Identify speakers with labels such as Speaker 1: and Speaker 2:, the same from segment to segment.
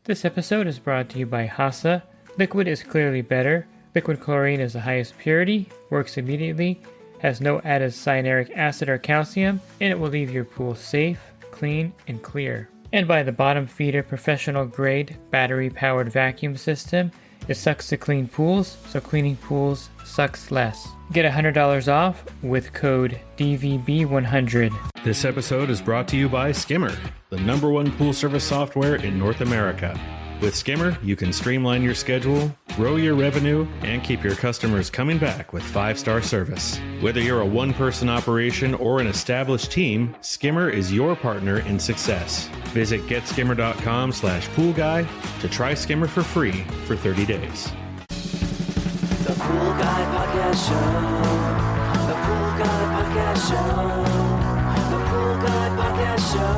Speaker 1: This episode is brought to you by Hasa. Liquid is clearly better. Liquid chlorine is the highest purity, works immediately, has no added cyanuric acid or calcium, and it will leave your pool safe, clean, and clear. And by the Bottom Feeder professional grade battery powered vacuum system. It sucks to clean pools, so cleaning pools sucks less. Get $100 off with code DVB100.
Speaker 2: This episode is brought to you by Skimmer, the #1 pool service software in North America. With Skimmer, you can streamline your schedule, grow your revenue, and keep your customers coming back with 5-star service. Whether you're a one-person operation or an established team, Skimmer is your partner in success. Visit getskimmer.com/poolguy to try Skimmer for free for 30 days.
Speaker 3: The Pool Guy Podcast Show. The Pool Guy Podcast Show. The Pool Guy Podcast Show.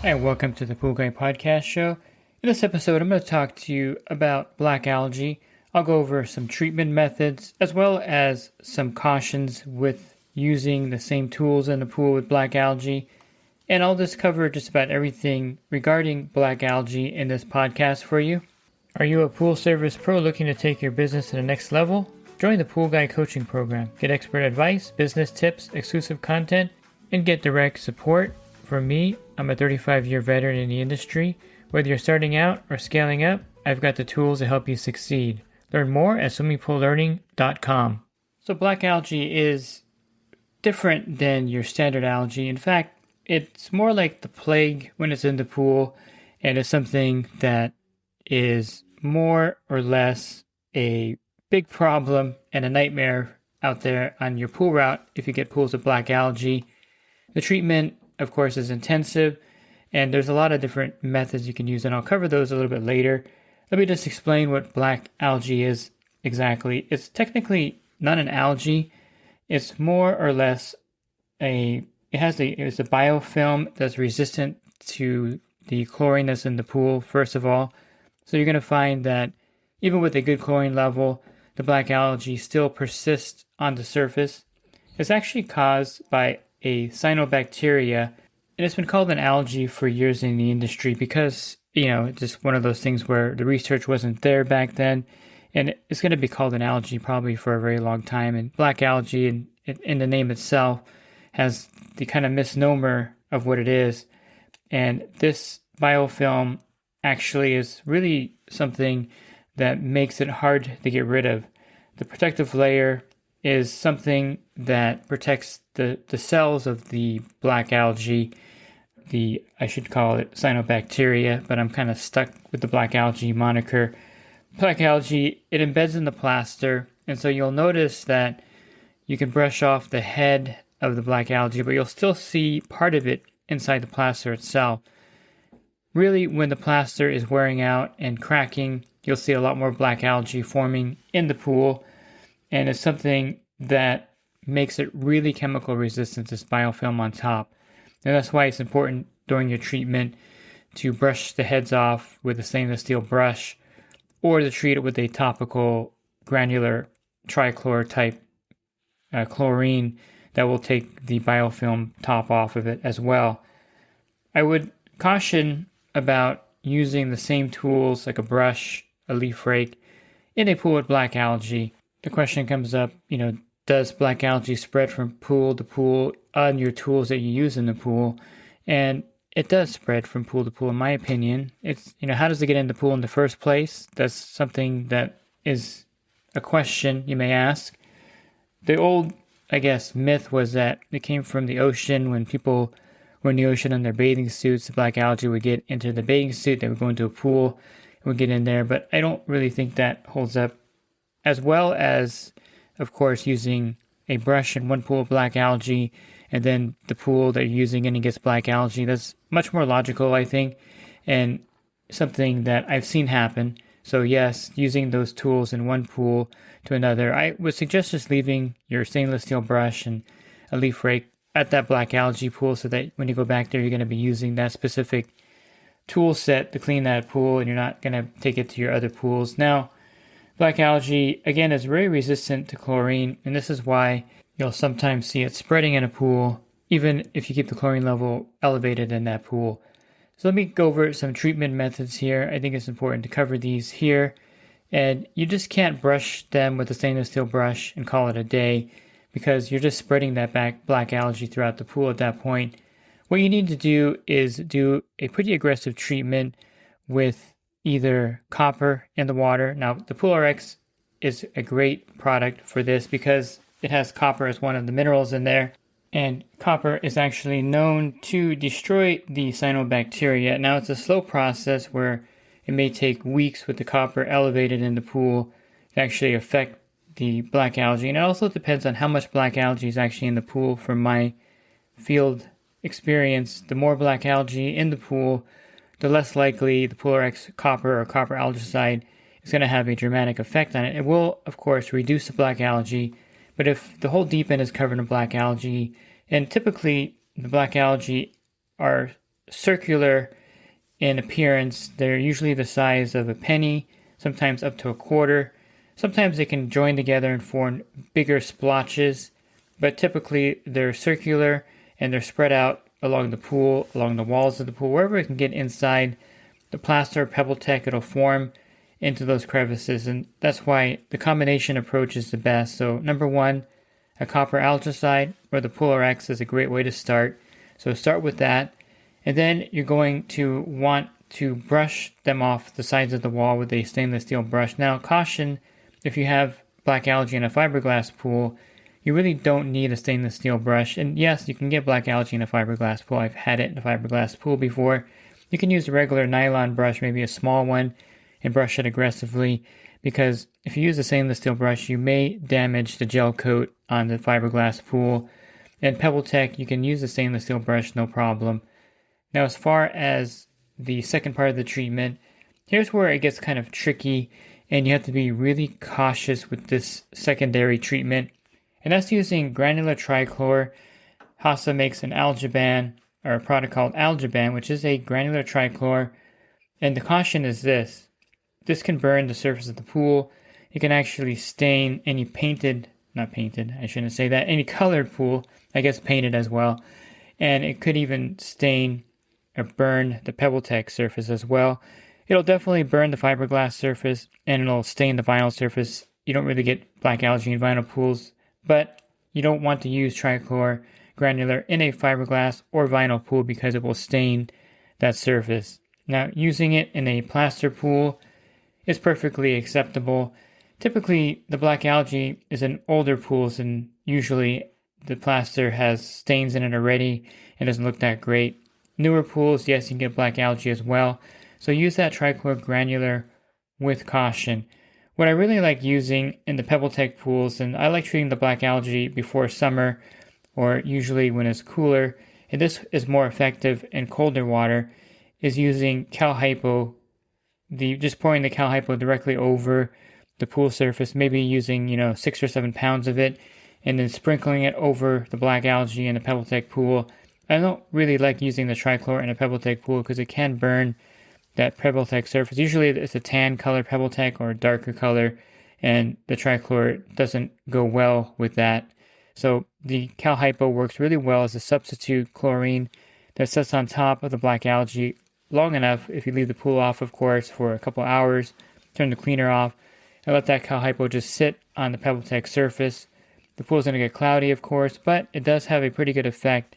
Speaker 1: Hi, and welcome to the Pool Guy Podcast Show. In this episode, I'm going to talk to you about black algae. I'll go over some treatment methods, as well as some cautions with using the same tools in the pool with black algae. And I'll just cover just about everything regarding black algae in this podcast for you. Are you a pool service pro looking to take your business to the next level? Join the Pool Guy Coaching Program. Get expert advice, business tips, exclusive content, and get direct support. From me, I'm a 35-year veteran in the industry. Whether you're starting out or scaling up, I've got the tools to help you succeed. Learn more at swimmingpoollearning.com. So black algae is different than your standard algae. In fact, it's more like the plague when it's in the pool, and it's something that is more or less a big problem and a nightmare out there on your pool route if you get pools with black algae. The treatment, of course, is intensive, and there's a lot of different methods you can use, and I'll cover those a little bit later. Let me just explain what black algae is exactly. It's technically not an algae. It's more or less it's a biofilm that's resistant to the chlorine that's in the pool, first of all. So you're going to find that even with a good chlorine level, the black algae still persists on the surface. It's actually caused by a cyanobacteria, and it's been called an algae for years in the industry because, it's just one of those things where the research wasn't there back then, and it's going to be called an algae probably for a very long time. And black algae, in the name itself, has the kind of misnomer of what it is. And this biofilm actually is really something that makes it hard to get rid of. The protective layer is something that protects the cells of the black algae, I should call it cyanobacteria, but I'm kind of stuck with the black algae moniker. Black algae, it embeds in the plaster, and so you'll notice that you can brush off the head of the black algae, but you'll still see part of it inside the plaster itself. Really, when the plaster is wearing out and cracking, you'll see a lot more black algae forming in the pool, and it's something that makes it really chemical resistant, this biofilm on top. And that's why it's important during your treatment to brush the heads off with a stainless steel brush, or to treat it with a topical granular trichlor type chlorine that will take the biofilm top off of it as well. I would caution about using the same tools like a brush, a leaf rake, in a pool with black algae. The question comes up, does black algae spread from pool to pool on your tools that you use in the pool? And it does spread from pool to pool, in my opinion. It's, how does it get in the pool in the first place? That's something that is a question you may ask. The old, myth was that it came from the ocean. When people were in the ocean in their bathing suits, the black algae would get into the bathing suit, they would go into a pool, and would get in there. But I don't really think that holds up. As well as, of course, using a brush in one pool of black algae, and then the pool that you're using and it gets black algae. That's much more logical, I think, and something that I've seen happen. So yes, using those tools in one pool to another, I would suggest just leaving your stainless steel brush and a leaf rake at that black algae pool, so that when you go back there, you're going to be using that specific tool set to clean that pool, and you're not going to take it to your other pools. Now, black algae, again, is very resistant to chlorine, and this is why you'll sometimes see it spreading in a pool even if you keep the chlorine level elevated in that pool. So let me go over some treatment methods here. I think it's important to cover these here. And you just can't brush them with a stainless steel brush and call it a day, because you're just spreading that black algae throughout the pool at that point. What you need to do is do a pretty aggressive treatment with either copper in the water. Now, the PoolRx is a great product for this because it has copper as one of the minerals in there. And copper is actually known to destroy the cyanobacteria. Now, it's a slow process where it may take weeks with the copper elevated in the pool to actually affect the black algae. And it also depends on how much black algae is actually in the pool. From my field experience, the more black algae in the pool, the less likely the PoolRx copper or copper algicide is going to have a dramatic effect on it. It will, of course, reduce the black algae, but if the whole deep end is covered in black algae, and typically the black algae are circular in appearance, they're usually the size of a penny, sometimes up to a quarter. Sometimes they can join together and form bigger splotches, but typically they're circular and they're spread out along the pool, along the walls of the pool, wherever it can get inside the plaster, Pebble Tec, it'll form into those crevices, and that's why the combination approach is the best. So number one, a copper algicide or the PoolRx is a great way to start. So start with that, and then you're going to want to brush them off the sides of the wall with a stainless steel brush. Now, caution, if you have black algae in a fiberglass pool, you really don't need a stainless steel brush. And yes, you can get black algae in a fiberglass pool. I've had it in a fiberglass pool before. You can use a regular nylon brush, maybe a small one, and brush it aggressively, because if you use a stainless steel brush, you may damage the gel coat on the fiberglass pool. And Pebble Tec, you can use a stainless steel brush, no problem. Now, as far as the second part of the treatment, here's where it gets kind of tricky, and you have to be really cautious with this secondary treatment. And that's using granular trichlor. HASA makes an Algaban, or a product called Algaban, which is a granular trichlor. And the caution is this. This can burn the surface of the pool. It can actually stain any any colored pool, I guess painted as well. And it could even stain or burn the Pebble Tec surface as well. It'll definitely burn the fiberglass surface, and it'll stain the vinyl surface. You don't really get black algae in vinyl pools, but you don't want to use trichlor granular in a fiberglass or vinyl pool because it will stain that surface. Now, using it in a plaster pool is perfectly acceptable. Typically, the black algae is in older pools, and usually the plaster has stains in it already and doesn't look that great. Newer pools, yes, you can get black algae as well. So use that trichlor granular with caution. What I really like using in the Pebble Tec pools, and I like treating the black algae before summer or usually when it's cooler, and this is more effective in colder water, is using hypo. Just pouring the hypo directly over the pool surface, maybe using 6 or 7 pounds of it, and then sprinkling it over the black algae in a Pebble Tec pool. I don't really like using the trichlor in a Pebble Tec pool because it can burn that Pebble Tec surface. Usually it's a tan color Pebble Tec or a darker color, and the trichlor doesn't go well with that. So the hypo works really well as a substitute chlorine that sits on top of the black algae long enough, if you leave the pool off, of course, for a couple hours, turn the cleaner off, and let that hypo just sit on the Pebble Tec surface. The pool's going to get cloudy, of course, but it does have a pretty good effect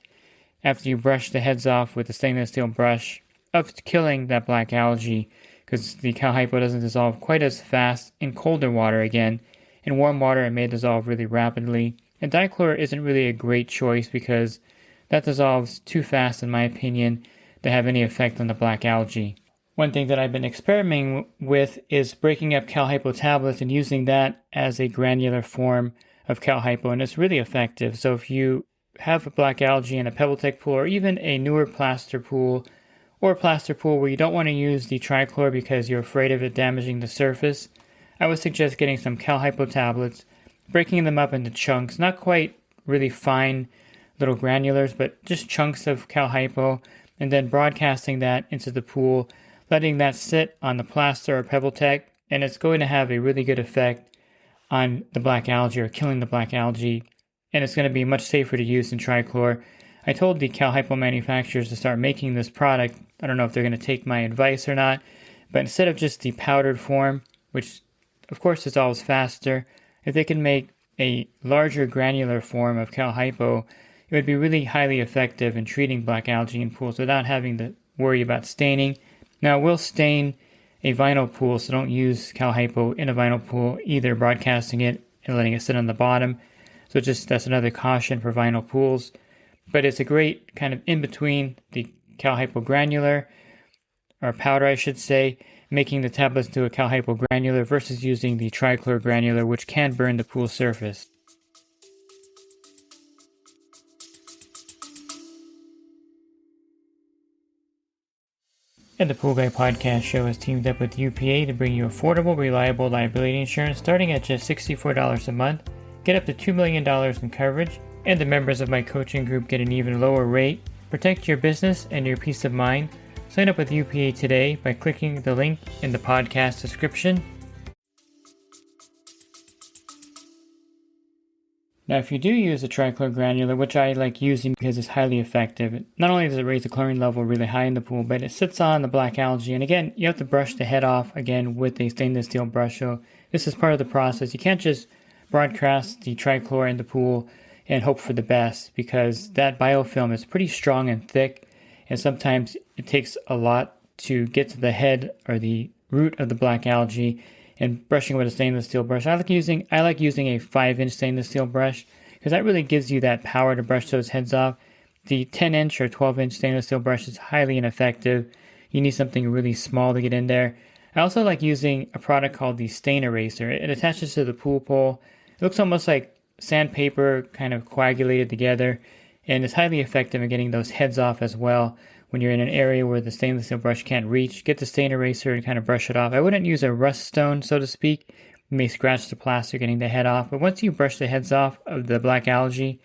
Speaker 1: after you brush the heads off with a stainless steel brush of killing that black algae, because the hypo doesn't dissolve quite as fast in colder water again. In warm water, it may dissolve really rapidly. And dichlor isn't really a great choice because that dissolves too fast, in my opinion, to have any effect on the black algae. One thing that I've been experimenting with is breaking up hypo tablets and using that as a granular form of hypo, and it's really effective. So if you have a black algae in a Pebble Tec pool, or even a newer plaster pool, or a plaster pool where you don't want to use the trichlor because you're afraid of it damaging the surface, I would suggest getting some hypo tablets, breaking them up into chunks, not quite really fine little granulars, but just chunks of hypo, and then broadcasting that into the pool, letting that sit on the plaster or Pebble Tec, and it's going to have a really good effect on the black algae or killing the black algae, and it's going to be much safer to use than trichlor. I told the Cal Hypo manufacturers to start making this product. I don't know if they're going to take my advice or not, but instead of just the powdered form, which of course dissolves faster, if they can make a larger granular form of Cal Hypo, it would be really highly effective in treating black algae in pools without having to worry about staining. Now, it will stain a vinyl pool, so don't use Cal Hypo in a vinyl pool, either broadcasting it and letting it sit on the bottom. So that's another caution for vinyl pools. But it's a great kind of in between the Cal Hypo granular, or powder I should say, making the tablets into a Cal Hypo granular versus using the trichlor granular, which can burn the pool surface. And the Pool Guy Podcast Show has teamed up with UPA to bring you affordable, reliable liability insurance starting at just $64 a month. Get up to $2 million in coverage, and the members of my coaching group get an even lower rate. Protect your business and your peace of mind. Sign up with UPA today by clicking the link in the podcast description. Now, if you do use a trichlor granular, which I like using because it's highly effective, not only does it raise the chlorine level really high in the pool, but it sits on the black algae. And again, you have to brush the head off again with a stainless steel brush. So this is part of the process. You can't just broadcast the trichlor in the pool and hope for the best, because that biofilm is pretty strong and thick, and sometimes it takes a lot to get to the head or the root of the black algae. And brushing with a stainless steel brush, I like using a 5-inch stainless steel brush because that really gives you that power to brush those heads off. The 10-inch or 12-inch stainless steel brush is highly ineffective. You need something really small to get in there. I also like using a product called the stain eraser. It attaches to the pool pole. It looks almost like sandpaper kind of coagulated together, and it's highly effective in getting those heads off as well. When you're in an area where the stainless steel brush can't reach, get the stain eraser and kind of brush it off. I wouldn't use a rust stone, so to speak. You may scratch the plaster getting the head off, but once you brush the heads off of the black algae,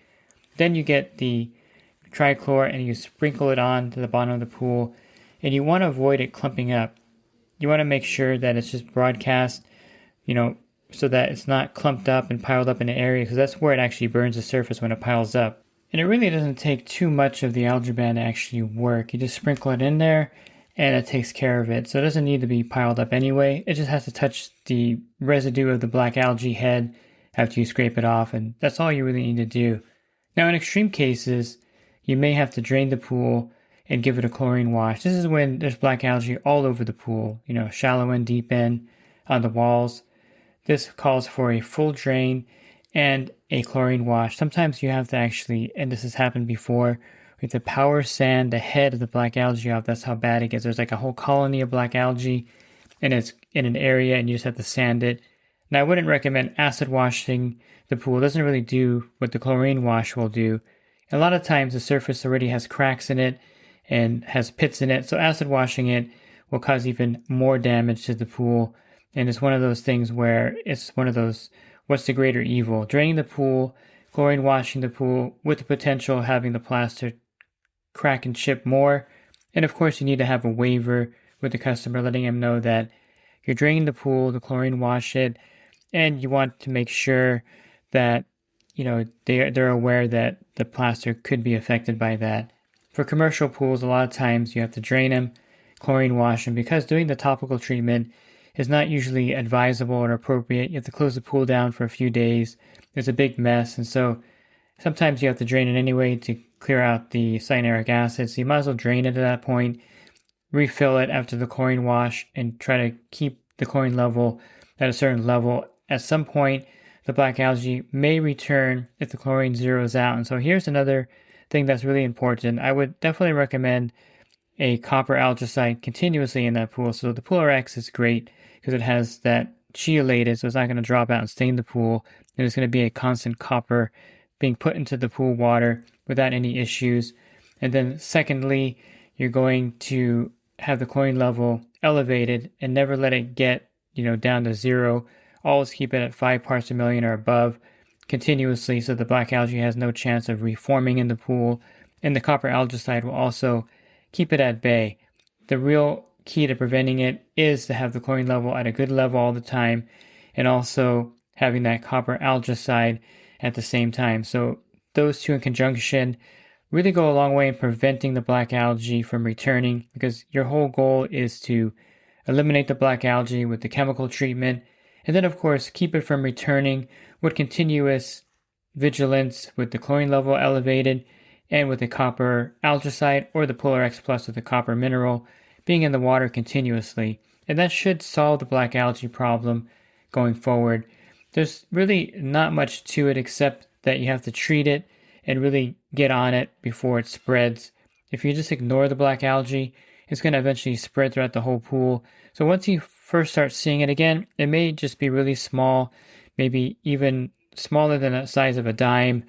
Speaker 1: then you get the trichlor and you sprinkle it on to the bottom of the pool, and you want to avoid it clumping up. You want to make sure that it's just broadcast, so that it's not clumped up and piled up in an area, because that's where it actually burns the surface when it piles up. And it really doesn't take too much of the algae to actually work. You just sprinkle it in there and it takes care of it. So it doesn't need to be piled up anyway. It just has to touch the residue of the black algae head after you scrape it off, and that's all you really need to do. Now, in extreme cases, you may have to drain the pool and give it a chlorine wash. This is when there's black algae all over the pool, shallow end, deep end, on the walls. This calls for a full drain and a chlorine wash. Sometimes you have to actually, and this has happened before, we have to power sand the head of the black algae off. That's how bad it gets. There's like a whole colony of black algae and it's in an area and you just have to sand it. Now, I wouldn't recommend acid washing the pool. It doesn't really do what the chlorine wash will do. A lot of times the surface already has cracks in it and has pits in it, so acid washing it will cause even more damage to the pool. And it's one of those things where it's one of those, what's the greater evil? Draining the pool, chlorine washing the pool, with the potential of having the plaster crack and chip more. And of course, you need to have a waiver with the customer letting them know that you're draining the pool, the chlorine wash it, and you want to make sure that they're aware that the plaster could be affected by that. For commercial pools, a lot of times you have to drain them, chlorine wash them, because doing the topical treatment is not usually advisable or appropriate. You have to close the pool down for a few days. It's a big mess, and so sometimes you have to drain it anyway to clear out the cyanuric acid. So you might as well drain it at that point, refill it after the chlorine wash, and try to keep the chlorine level at a certain level. At some point, the black algae may return if the chlorine zeroes out. And so here's another thing that's really important. I would definitely recommend a copper algicide continuously in that pool. So the PoolRx is great because it has that chelated, so it's not going to drop out and stain the pool. And it's going to be a constant copper being put into the pool water without any issues. And then secondly, you're going to have the chlorine level elevated and never let it get, down to zero. Always keep it at 5 parts per million or above continuously, so the black algae has no chance of reforming in the pool. And the copper algicide will also keep it at bay. The real key to preventing it is to have the chlorine level at a good level all the time, and also having that copper algicide at the same time. So those two in conjunction really go a long way in preventing the black algae from returning, because your whole goal is to eliminate the black algae with the chemical treatment, and then of course keep it from returning with continuous vigilance with the chlorine level elevated and with the copper algicide or the PoolRx Plus with the copper mineral being in the water continuously. And that should solve the black algae problem going forward. There's really not much to it except that you have to treat it and really get on it before it spreads. If you just ignore the black algae, it's going to eventually spread throughout the whole pool. So once you first start seeing it again, it may just be really small, maybe even smaller than the size of a dime,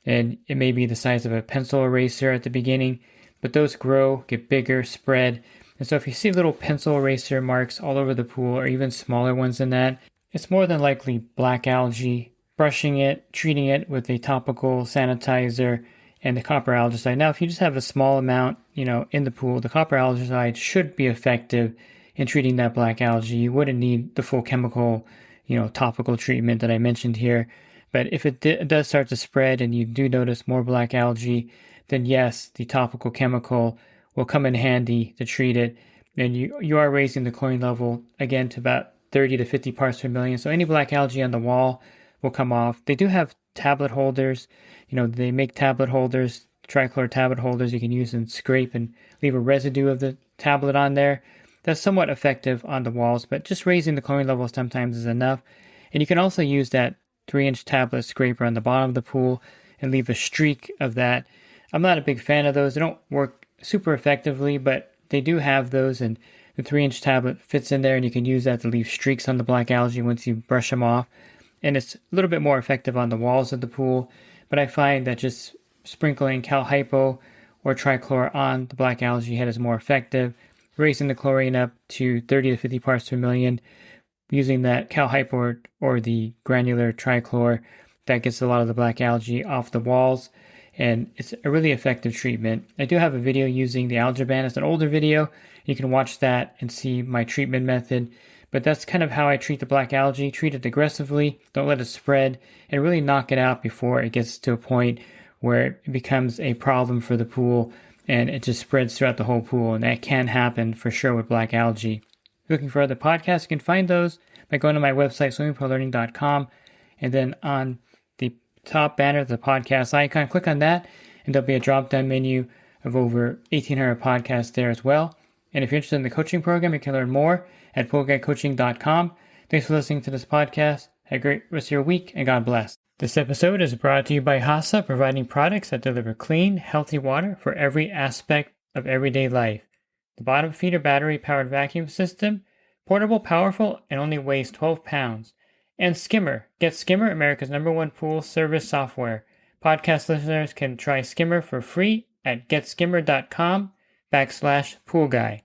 Speaker 1: and it may be the size of a pencil eraser at the beginning, but those grow, get bigger, spread. And so if you see little pencil eraser marks all over the pool, or even smaller ones than that, it's more than likely black algae. Brushing it, treating it with a topical sanitizer and the copper algicide. Now, if you just have a small amount, in the pool, the copper algicide should be effective in treating that black algae. You wouldn't need the full chemical, topical treatment that I mentioned here. But if it does start to spread and you do notice more black algae, then yes, the topical chemical will come in handy to treat it. And you are raising the chlorine level, again, to about 30 to 50 parts per million. So any black algae on the wall will come off. They do have tablet holders. They make tablet holders, trichlor tablet holders you can use and scrape and leave a residue of the tablet on there. That's somewhat effective on the walls, but just raising the chlorine level sometimes is enough. And you can also use that 3-inch tablet scraper on the bottom of the pool and leave a streak of that. I'm not a big fan of those. They don't work super effectively, but they do have those, and the 3-inch tablet fits in there, and you can use that to leave streaks on the black algae once you brush them off. And it's a little bit more effective on the walls of the pool, but I find that just sprinkling cal hypo or trichlor on the black algae head is more effective. Raising the chlorine up to 30 to 50 parts per million, using that cal hypo or the granular trichlor, that gets a lot of the black algae off the walls, and it's a really effective treatment. I do have a video using the Algae ban. It's an older video. You can watch that and see my treatment method, but that's kind of how I treat the black algae. Treat it aggressively, don't let it spread, and really knock it out before it gets to a point where it becomes a problem for the pool and it just spreads throughout the whole pool, and that can happen for sure with black algae. Looking for other podcasts, you can find those by going to my website, swimmingpoollearning.com, and then on the top banner, the podcast icon, click on that, and there'll be a drop-down menu of over 1,800 podcasts there as well. And if you're interested in the coaching program, you can learn more at poolguycoaching.com. Thanks for listening to this podcast. Have a great rest of your week, and God bless. This episode is brought to you by HASA, providing products that deliver clean, healthy water for every aspect of everyday life. The bottom feeder battery-powered vacuum system, portable, powerful, and only weighs 12 pounds. And Skimmer. Get Skimmer, America's #1 pool service software. Podcast listeners can try Skimmer for free at getskimmer.com/poolguy.